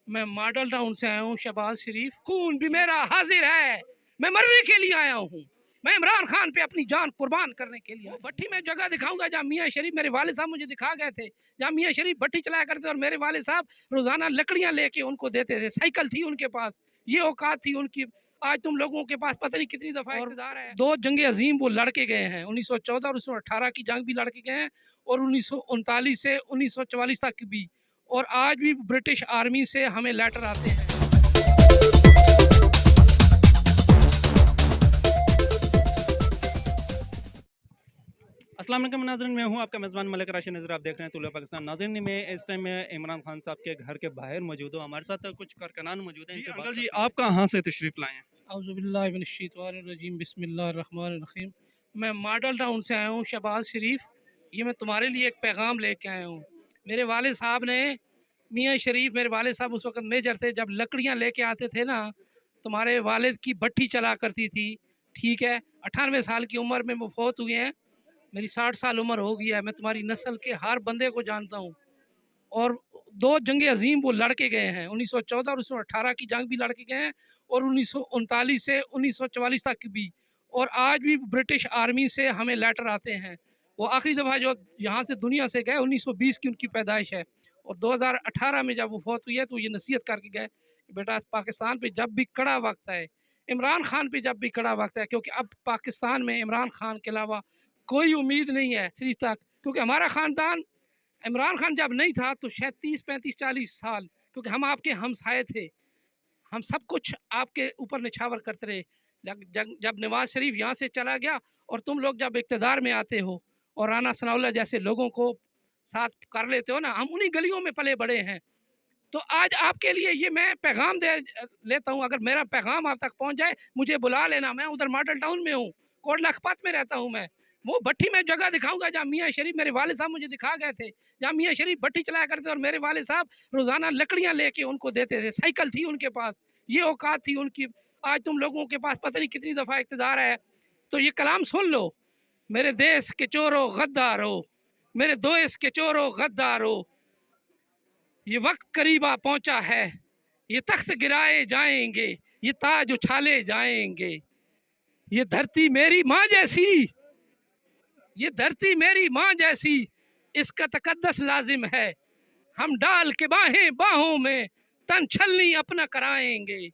मैं model town से आया हूँ, शहबाज शरीफ। खून भी मेरा हाजिर है, मैं मरने के लिए आया हूँ। मैं इमरान खान पे अपनी जान कुर्बान करने के लिए। भट्टी में जगह दिखाऊंगा जहाँ मियाँ शरीफ, मेरे वाले साहब मुझे दिखा गए थे, जहाँ मियाँ शरीफ भट्टी चलाया करते और मेरे वाले साहब रोजाना लकड़ियाँ लेके उनको देते थे। साइकिल थी उनके पास, ये औकात थी उनकी। आज तुम लोगों के पास पता नहीं कितनी दफा इक़्तिदार है। दो जंगे अजीम वो लड़के गए हैं, 1914 और 1918 की जंग भी लड़के गए हैं, और 1939 से 1944 तक भी। और आज भी ब्रिटिश आर्मी से हमें लेटर आते हैं। अस्सलाम वालेकुम नाज़रीन, मैं हूं आपका मेज़बान मलिक राशिद नज़र। आप देख रहे हैं तुला पाकिस्तान। नाज़रीन, मैं इस टाइम में इमरान खान साहब के घर के बाहर मौजूद हूं। हमारे साथ कुछ कारकुनान मौजूद हैं। इनसे अंकल जी, आप कहाँ से तशरीफ़ लाए हैं? औज़ुबिल्लाहिमिनश्शैतानिर्रजीम, बिस्मिल्लाहिर्रहमानिर्रहीम। मैं मॉडल टाउन से आया हूँ, शहबाज शरीफ। ये मैं तुम्हारे लिए एक पैगाम लेके आया हूँ। मेरे वाले साहब ने, मियाँ शरीफ, मेरे वाले साहब उस वक्त मेजर थे, जब लकड़ियाँ लेके आते थे ना, तुम्हारे वालिद की भट्टी चला करती थी। ठीक है, 98 साल की उम्र में वो फौत हुए हैं। मेरी 60 साल उम्र हो गई है। मैं तुम्हारी नस्ल के हर बंदे को जानता हूँ। और दो जंगे अजीम वो लड़के गए हैं, 1914 और 1918 की जंग भी लड़के गए हैं, और 1939 से 1944 तक भी। और आज भी ब्रिटिश आर्मी से हमें लेटर आते हैं। वो आखिरी दफ़ा जो यहाँ से दुनिया से गए 1920 की उनकी पैदाइश है, और 2018 में जब वो फौत हुई है तो ये नसीहत करके गए कि बेटा पाकिस्तान पे जब भी कड़ा वक्त है, इमरान खान पे जब भी कड़ा वक्त है, क्योंकि अब पाकिस्तान में इमरान खान के अलावा कोई उम्मीद नहीं है सिर्फ तक। क्योंकि हमारा ख़ानदान, इमरान खान जब नहीं था तो शायद 30 35 40 साल, क्योंकि हम आपके हमसाए थे, हम सब कुछ आपके ऊपर निछावर करते रहे। जब नवाज शरीफ यहाँ से चला गया और तुम लोग जब इक़्तिदार में आते हो और राना सनाउल्लाह जैसे लोगों को साथ कर लेते हो ना, हम उन्हीं गलियों में पले बड़े हैं। तो आज आपके लिए ये मैं पैगाम दे लेता हूँ। अगर मेरा पैगाम आप तक पहुँच जाए, मुझे बुला लेना। मैं उधर मॉडल टाउन में हूँ, कोट लखपत में रहता हूँ। मैं वो भट्टी में जगह दिखाऊंगा जहाँ मियाँ शरीफ, मेरे वाले साहब मुझे दिखा गए थे, जहाँ मियाँ शरीफ भट्टी चलाया करते और मेरे वाले साहब रोजाना लकड़ियाँ लेके उनको देते थे। साइकिल थी उनके पास, ये औकात थी उनकी। आज तुम लोगों के पास पता नहीं कितनी दफ़ा इक़्तिदार है। तो ये कलाम सुन लो। मेरे देश के चोरों गद्दारो, मेरे देश के चोरों गद्दारो, ये वक्त करीबा पहुंचा है, ये तख्त गिराए जाएंगे, ये ताज उछाले जाएंगे। ये धरती मेरी माँ जैसी, ये धरती मेरी माँ जैसी, इसका तकद्दस लाजिम है। हम डाल के बाहें बाहों में तन छलनी अपना कराएंगे।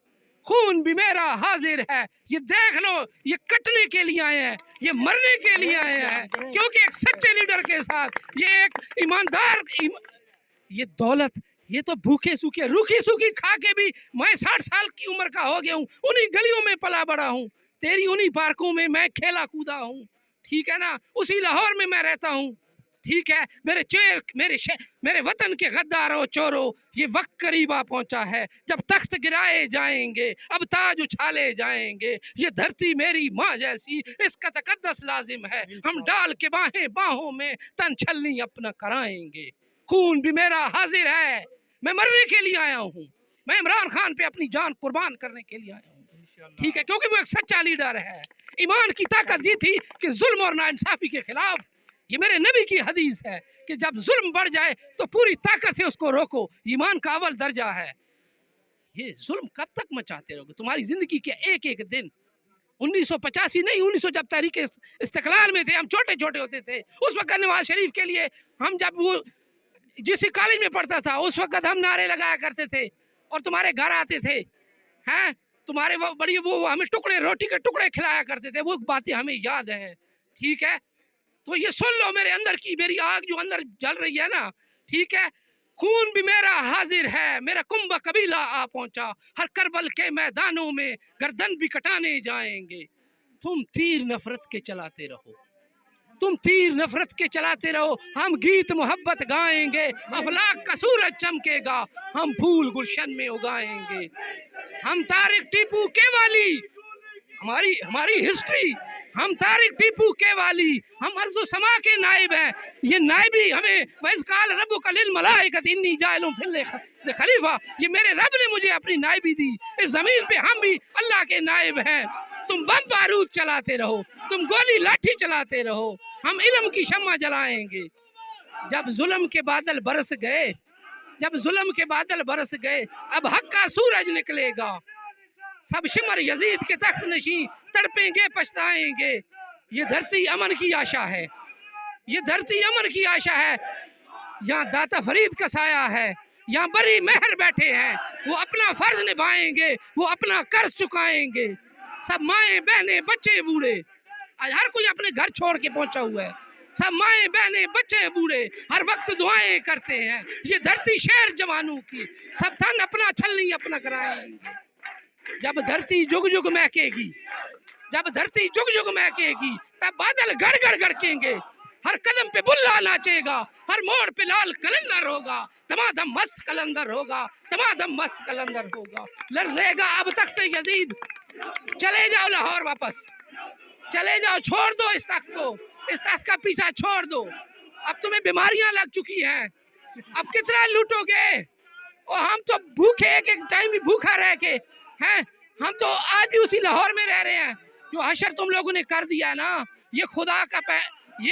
खून भी मेरा हाजिर है, ये देख लो, ये कटने के लिए आए हैं, ये मरने के लिए आए हैं। क्योंकि एक सच्चे लीडर के साथ, ये एक ईमानदार, ये दौलत, ये तो भूखे सूखे रूखी सूखी खा के भी मैं 60 साल की उम्र का हो गया हूँ। उन्हीं गलियों में पला बड़ा हूँ, तेरी उन्हीं पार्कों में मैं खेला कूदा हूँ। ठीक है ना, उसी लाहौर में मैं रहता हूँ। ठीक है, मेरे वतन के गद्दारों चोरों, ये वक्त करीबा पहुंचा है जब तख्त गिराए जाएंगे, अब ताज उछाले जाएंगे। ये धरती मेरी माँ जैसी, इसका तकद्दस लाजिम है। हम डाल के बाहें बाहों में तन छलनी अपना कराएंगे। खून भी मेरा हाजिर है, मैं मरने के लिए आया हूँ। मैं इमरान खान पे अपनी जान कुर्बान करने के लिए आया हूँ। ठीक है, क्योंकि वो एक सच्चा लीडर है। ईमान की ताकत ये थी कि जुल्म और नाइंसाफी के खिलाफ, ये मेरे नबी की हदीस है कि जब जुल्म बढ़ जाए तो पूरी ताकत से उसको रोको। ईमान का अव्वल दर्जा है। ये जुल्म कब तक मचाते रहोगे? तुम्हारी जिंदगी के एक एक दिन, 1985 नहीं, 1900 जब तहरीक इस्तिकलाल में थे, हम छोटे छोटे होते थे, उस वक्त नवाज शरीफ के लिए, हम जब वो जिस कॉलेज में पढ़ता था उस वक्त हम नारे लगाया करते थे और तुम्हारे घर आते थे। हैं, तुम्हारे वो बड़ी वो हमें टुकड़े, रोटी के टुकड़े खिलाया करते थे। वो बातें हमें याद है। ठीक है, तो ये सुन लो, मेरे अंदर की मेरी आग जो अंदर जल रही है ना, ठीक है, खून भी मेरा हाजिर है, मेरा कुंभ कबीला आ पहुंचा, हर करबल के मैदानों में गर्दन भी कटाने जाएंगे। तुम तीर नफरत के चलाते रहो, तुम तीर नफरत के चलाते रहो, हम गीत मोहब्बत गाएंगे। अफलाक का सूरज चमकेगा, हम फूल गुलशन में उगाएंगे। हम तारिक टीपू के वाली, हमारी हिस्ट्री, हम तारिक टीपू के वाली, हम अर्ज़ो समा के नाइब हैं। ये नाइबी हमें वैज़काल रब्बुका लिल मलाइकति इन्नी जाइलुन फिल खलीफा, ये मेरे रब ने मुझे अपनी नाइबी दी। इस ज़मीन पे हम भी अल्लाह के नाइब हैं। तुम बम बारूद चलाते रहो, तुम गोली लाठी चलाते रहो, हम इल्म की शम्मा जलाएंगे। जब जुल्म के बादल बरस गए, जब जुल्म के बादल बरस गए अब हक का सूरज निकलेगा, सब शिमर यजीद के तख्त नशी तड़पेंगे पछताएंगे। ये धरती अमन की आशा है, ये धरती अमन की आशा है, यहाँ दाता फरीद का साया है, यहाँ बड़ी मेहर बैठे हैं, वो अपना फर्ज निभाएंगे, वो अपना कर्ज चुकाएंगे। सब माएँ बहनें बच्चे बूढ़े, आज हर कोई अपने घर छोड़ के पहुंचा हुआ है, सब माएँ बहनें बच्चे बूढ़े हर वक्त दुआएं करते हैं। ये धरती शेर जवानों की, सब धन अपना छलनी अपना कराएंगे। जब धरती जुग जुग महकेगी, जब धरती जुग जुग महकेगी, तब बादल गड़ गड़ गड़केंगे, हर कदम पे बुल्ला नाचेगा, हर मोड़ पे लाल कलंदर होगा, दमादम मस्त कलंदर होगा, दमादम मस्त कलंदर होगा। लर्जेगा अब तख्त यजीद, चले जाओ लाहौर वापस, चले जाओ, छोड़ दो इस तख्त को, इस तख्त का पीछा छोड़ दो। अब तुम्हें बीमारियां लग चुकी हैं, अब कितना लूटोगे? और हम तो भूखे, एक एक टाइम भी भूखा रह के हैं, हम तो आज भी उसी लाहौर में रह रहे हैं। जो हशर तुम लोगों ने कर दिया ना, ये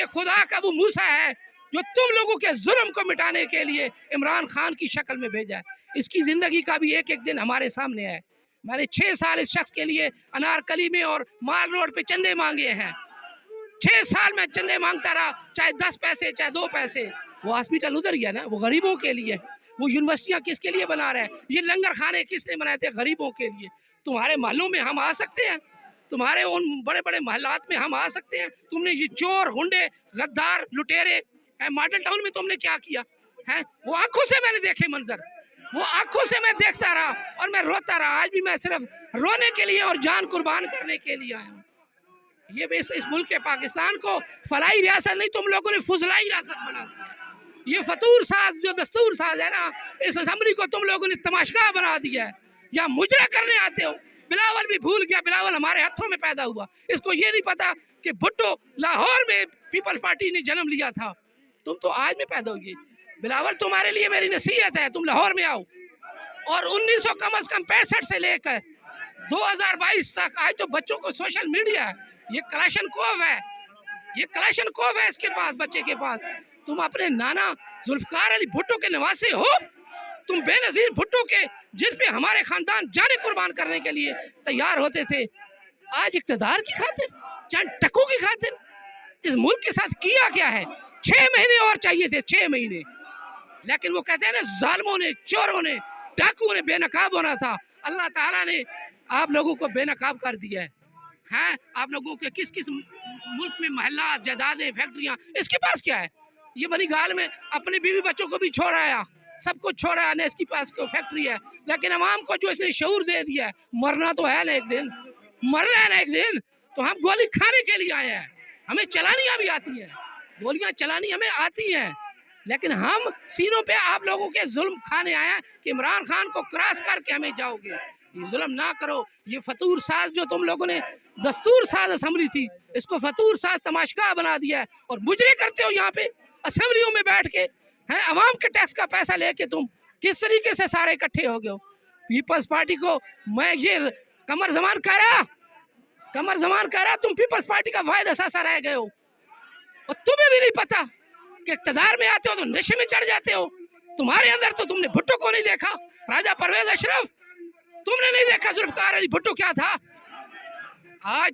खुदा का वो मूसा है जो तुम लोगों के जुल्म को मिटाने के लिए इमरान खान की शक्ल में भेजा है। इसकी ज़िंदगी का भी एक एक दिन हमारे सामने है। मैंने 6 साल इस शख्स के लिए अनारकली में और माल रोड पे चंदे मांगे हैं, 6 साल में चंदे मांगता रहा, चाहे 10 पैसे चाहे 2 पैसे। वो हॉस्पिटल उधर गया ना, वो गरीबों के लिए। वो यूनिवर्सिटियाँ किसके लिए बना रहे हैं? ये लंगर खाने किसने बनाए थे? गरीबों के लिए। तुम्हारे महलों में हम आ सकते हैं, तुम्हारे उन बड़े बड़े महलात में हम आ सकते हैं? तुमने ये चोर गुंडे गद्दार लुटेरे मॉडल टाउन में तुमने क्या किया है? वो आंखों से मैंने देखे मंजर, वो आंखों से मैं देखता रहा और मैं रोता रहा। आज भी मैं सिर्फ रोने के लिए और जान कुर्बान करने के लिए आया हूँ। ये इस मुल्क के पाकिस्तान को फलाई रियासत नहीं, तुम लोगों ने फुजलाई रियासत बना दिया। ये फतूर साज जो दस्तूर साज है ना, इस असम्बली को तुम लोगों ने तमाशगा बना दिया है। या मुजरा करने आते हो। बिलावल भी भूल गया, बिलावल हमारे हाथों में पैदा हुआ। इसको ये नहीं पता कि भुट्टो लाहौर में पीपल्स पार्टी ने जन्म लिया था, तुम तो आज में पैदा हुए। बिलावल तुम्हारे लिए मेरी नसीहत है, तुम लाहौर में आओ और 1900 कम से कम 65 से लेकर 2022 तक, आज तो बच्चों को सोशल मीडिया है, ये कलाशनकोव है, ये कलाशनकोव है इसके पास, बच्चे के पास। तुम अपने नाना जुल्फकार अली भुट्टो के नवासे हो, तुम बेनजीर भुट्टो के, जिस पे हमारे खानदान जाने कुर्बान करने के लिए तैयार होते थे, आज इक़्तिदार की खातिर, चंद टकों की खातिर इस मुल्क के साथ किया क्या है? 6 महीने और चाहिए थे, 6 महीने। लेकिन वो कहते हैं ना, जालिमों ने, चोरों ने, डाकुओं ने बेनकाब होना था। अल्लाह ताला ने आप लोगों को बेनकाब कर दिया है। हैं, आप लोगों के किस किस मुल्क में महल्ला, जायदादें, फैक्ट्रियाँ, इसके पास क्या है? ये बनी गाल में अपने बीवी बच्चों को भी छोड़ आया, सब कुछ छोड़ आया, इसके पास को फैक्ट्री है। लेकिन अवाम को जो इसने शऊर दे दिया है, मरना तो है ना एक दिन, मरना है ना एक दिन। तो हम गोली खाने के लिए आए हैं, हमें चलानियाँ भी आती हैं, गोलियाँ चलानी हमें आती हैं, लेकिन हम सीनों पे आप लोगों के जुल्म खाने आए हैं कि इमरान खान को क्रॉस करके हमें जाओगे। ये जुल्म ना करो। ये फतूर साज जो तुम लोगों ने दस्तूर साज असम्बली थी, इसको फतूर साज तमाशगा बना दिया है और मुजरे करते हो यहाँ पे असम्बलियों में बैठ के। हैं, अवाम के टैक्स का पैसा लेके तुम किस तरीके से सारे इकट्ठे हो गए हो? पीपल्स पार्टी को मैं ये कमर जमान कह रहा, तुम पीपल्स पार्टी का वाहिद असासा रह गए हो और तुम्हें भी नहीं पता कि इक़्तिदार में आते हो तो नशे में चढ़ जाते हो। तुम्हारे अंदर तो तुमने भुट्टो को नहीं देखा, राजा परवेज अशरफ तुमने नहीं देखा, जुल्फकार अली भुट्टो क्या था। आज